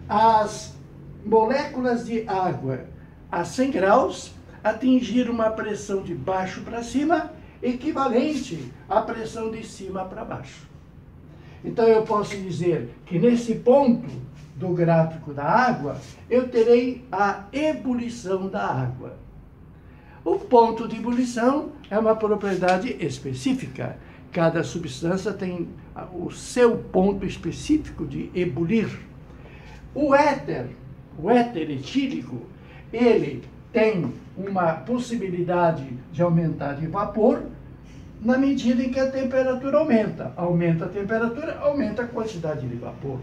as moléculas de água a 100 graus atingiram uma pressão de baixo para cima equivalente à pressão de cima para baixo. Então eu posso dizer que nesse ponto do gráfico da água, eu terei a ebulição da água. O ponto de ebulição é uma propriedade específica. Cada substância tem o seu ponto específico de ebulir. O éter etílico, ele tem uma possibilidade de aumentar de vapor na medida em que a temperatura aumenta. Aumenta a temperatura, aumenta a quantidade de vapor.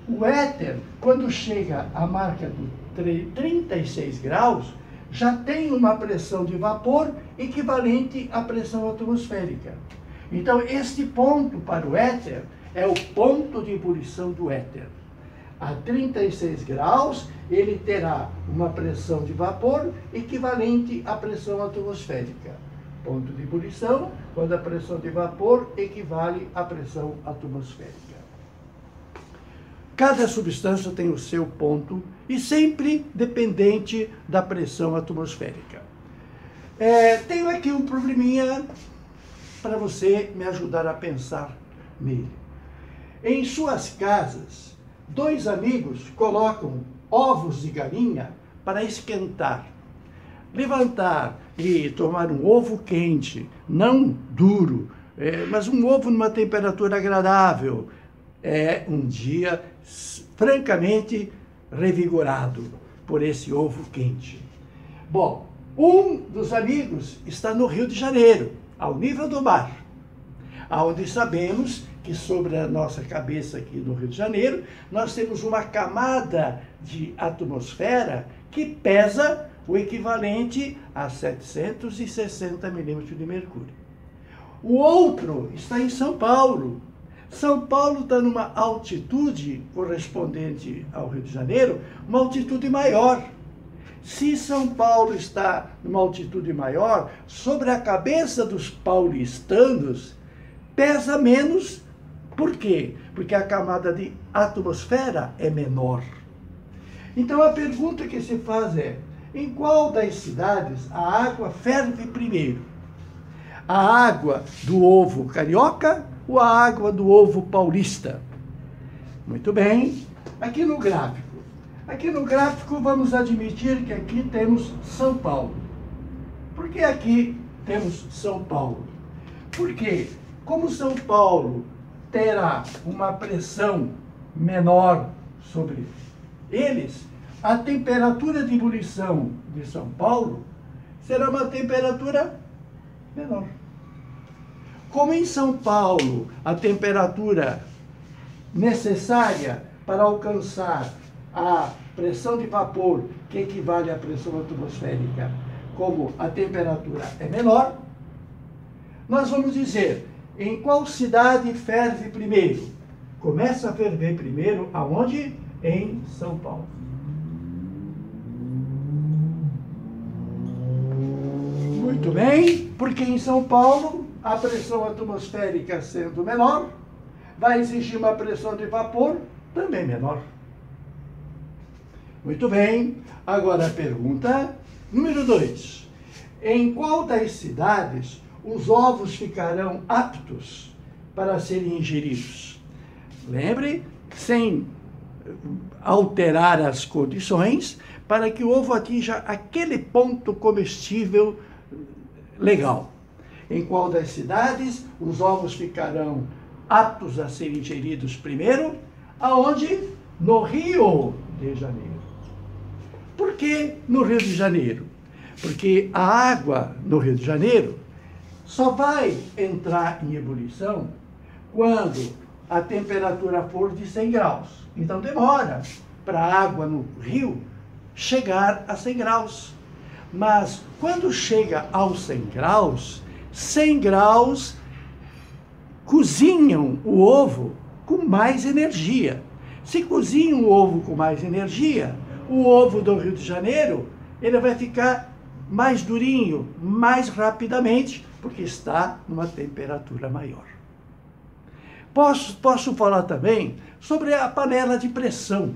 O éter, quando chega à marca do 36 graus, já tem uma pressão de vapor equivalente à pressão atmosférica. Então, este ponto para o éter é o ponto de ebulição do éter. A 36 graus, ele terá uma pressão de vapor equivalente à pressão atmosférica. Ponto de ebulição, quando a pressão de vapor equivale à pressão atmosférica. Cada substância tem o seu ponto e sempre dependente da pressão atmosférica. Tenho aqui um probleminha para você me ajudar a pensar nele. Em suas casas, 2 amigos colocam ovos de galinha para esquentar. Levantar e tomar um ovo quente, não duro, mas um ovo numa temperatura agradável, é um dia francamente revigorado por esse ovo quente. Bom, um dos amigos está no Rio de Janeiro, ao nível do mar, onde sabemos que sobre a nossa cabeça aqui no Rio de Janeiro, nós temos uma camada de atmosfera que pesa o equivalente a 760 milímetros de mercúrio. O outro está em São Paulo. São Paulo está numa altitude correspondente ao Rio de Janeiro, uma altitude maior. Se São Paulo está numa altitude maior, sobre a cabeça dos paulistanos, pesa menos. Por quê? Porque a camada de atmosfera é menor. Então a pergunta que se faz é, em qual das cidades a água ferve primeiro? A água do ovo carioca ou a água do ovo paulista? Muito bem, aqui no gráfico vamos admitir que aqui temos São Paulo. Por que aqui temos São Paulo? Porque, como São Paulo terá uma pressão menor sobre eles, a temperatura de ebulição de São Paulo será uma temperatura menor. Como em São Paulo a temperatura necessária para alcançar a pressão de vapor, que equivale à pressão atmosférica, como a temperatura é menor, nós vamos dizer, em qual cidade ferve primeiro? Começa a ferver primeiro aonde? Em São Paulo. Muito bem, porque em São Paulo a pressão atmosférica sendo menor, vai exigir uma pressão de vapor também menor. Muito bem, agora a pergunta número 2. Em qual das cidades os ovos ficarão aptos para serem ingeridos? Lembre, sem alterar as condições, para que o ovo atinja aquele ponto comestível legal. Em qual das cidades os ovos ficarão aptos a serem ingeridos primeiro? Aonde? No Rio de Janeiro. Por que no Rio de Janeiro? Porque a água no Rio de Janeiro só vai entrar em ebulição quando a temperatura for de 100 graus. Então demora para a água no rio chegar a 100 graus. Mas quando chega aos 100 graus cozinham o ovo com mais energia. Se cozinham o ovo com mais energia, o ovo do Rio de Janeiro, ele vai ficar mais durinho, mais rapidamente, porque está numa temperatura maior. Posso falar também sobre a panela de pressão.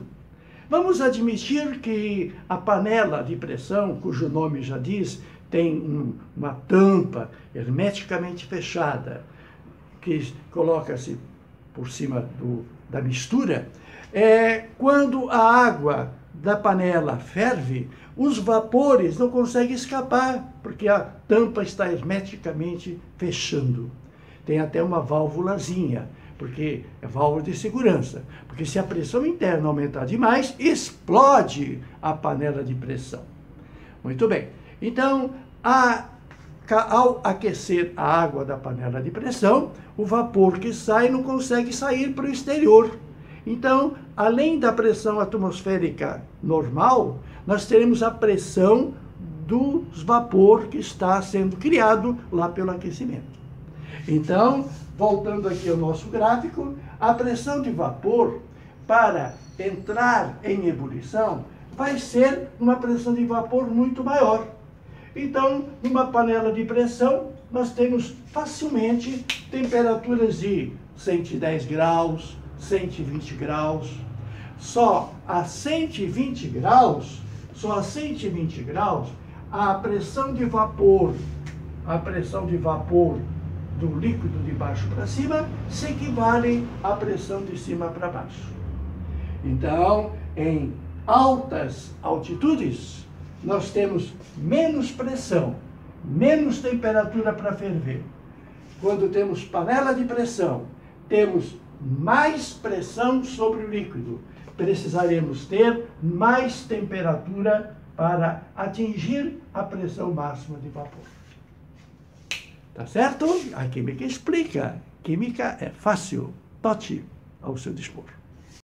Vamos admitir que a panela de pressão, cujo nome já diz, tem uma tampa hermeticamente fechada, que coloca-se por cima da mistura. Quando a água da panela ferve, os vapores não conseguem escapar, porque a tampa está hermeticamente fechando. Tem até uma válvulazinha, porque é válvula de segurança. Porque se a pressão interna aumentar demais, explode a panela de pressão. Muito bem. Então, ao aquecer a água da panela de pressão, o vapor que sai não consegue sair para o exterior. Então, além da pressão atmosférica normal, nós teremos a pressão dos vapor que está sendo criado lá pelo aquecimento. Então, voltando aqui ao nosso gráfico, a pressão de vapor para entrar em ebulição vai ser uma pressão de vapor muito maior. Então, numa panela de pressão, nós temos facilmente temperaturas de 110 graus, 120 graus. Só a 120 graus, a pressão de vapor do líquido de baixo para cima se equivale à pressão de cima para baixo. Então, em altas altitudes, nós temos menos pressão, menos temperatura para ferver. Quando temos panela de pressão, temos mais pressão sobre o líquido. Precisaremos ter mais temperatura para atingir a pressão máxima de vapor. Tá certo? A química explica. Química é fácil. Tote ao seu dispor.